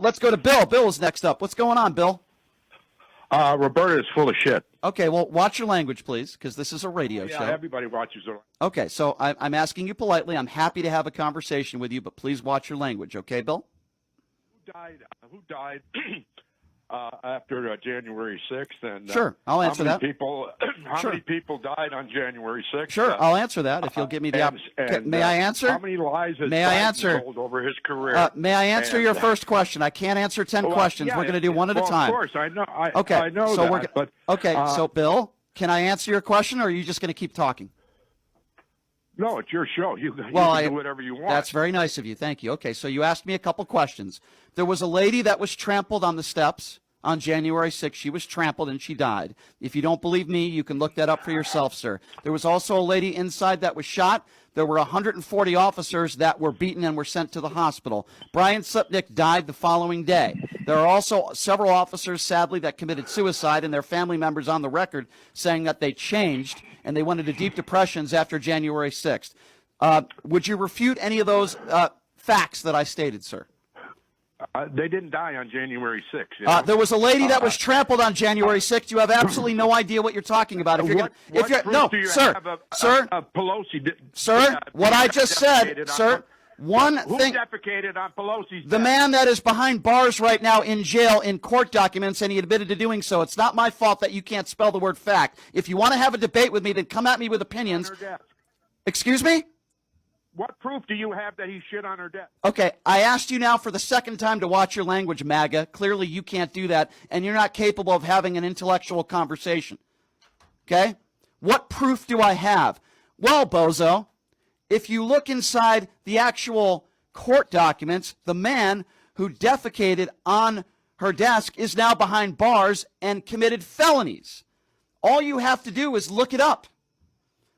Let's go to Bill. Bill is next up. What's going on, Bill? Roberta is full of shit. Okay, well, watch your language, please, because this is a radio show. Yeah, everybody watches it. Okay, so I'm asking you politely. I'm happy to have a conversation with you, but please watch your language, okay, Bill? Who died after January 6th? And sure, I'll answer that. How many people died on January 6th? Sure, I'll answer that if you'll give me the opportunity. May I answer? How many lies has Biden told over his career? May I answer your first question? I can't answer 10 questions. Yeah, we're going to do one at a time. Of course, I know. Okay, I know so that. So Bill, can I answer your question, or are you just going to keep talking? No, it's your show. You can do whatever you want. That's very nice of you. Thank you. Okay, so you asked me a couple questions. There was a lady that was trampled on the steps on January 6th. She was trampled and she died. If you don't believe me, you can look that up for yourself, sir. There was also a lady inside that was shot. There were 140 officers that were beaten and were sent to the hospital. Brian Sipnick died the following day. There are also several officers, sadly, that committed suicide, and their family members on the record saying that they changed and they went into deep depressions after January 6th. Would you refute any of those facts that I stated, sir? They didn't die on January 6th. You know? There was a lady that was trampled on January 6th. You have absolutely no idea what you're talking about. If you're Pelosi sir, what I just said, sir. One thing. Who defecated on Pelosi's the man that is behind bars right now in jail in court documents, and he admitted to doing so. It's not my fault that you can't spell the word fact. If you want to have a debate with me, then come at me with opinions. Excuse me? What proof do you have that he shit on her desk? Okay, I asked you now for the second time to watch your language, MAGA. Clearly you can't do that, and you're not capable of having an intellectual conversation. Okay? What proof do I have? Well, bozo, if you look inside the actual court documents, the man who defecated on her desk is now behind bars and committed felonies. All you have to do is look it up.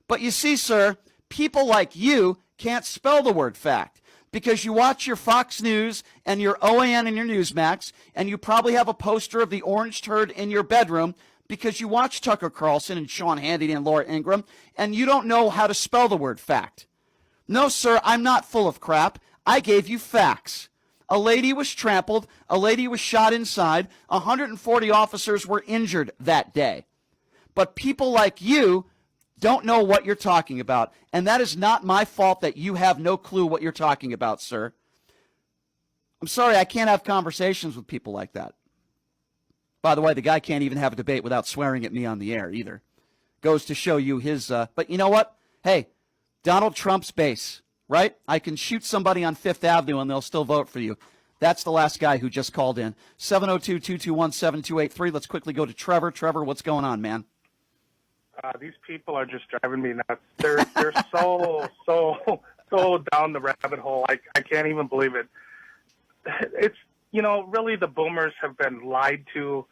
But you see, sir, people like you can't spell the word fact because you watch your Fox News and your OAN and your Newsmax, and you probably have a poster of the orange turd in your bedroom because you watch Tucker Carlson and Sean Hannity and Laura Ingraham, and you don't know how to spell the word fact. No, sir, I'm not full of crap. I gave you facts. A lady was trampled. A lady was shot inside. 140 officers were injured that day. But people like you don't know what you're talking about, and that is not my fault that you have no clue what you're talking about, sir. I'm sorry, I can't have conversations with people like that. By the way, the guy can't even have a debate without swearing at me on the air either. Goes to show you his, but you know what? Hey, Donald Trump's base, right? I can shoot somebody on Fifth Avenue and they'll still vote for you. That's the last guy who just called in. 702-221-7283. Let's quickly go to Trevor. Trevor, what's going on, man? These people are just driving me nuts. They're so down the rabbit hole. I can't even believe it. It's, really the boomers have been lied to,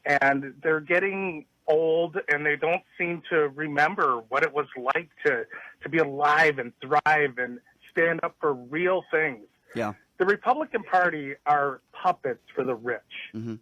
and they're getting old, and they don't seem to remember what it was like to be alive and thrive and stand up for real things. Yeah. The Republican Party are puppets for the rich. Mm-hmm.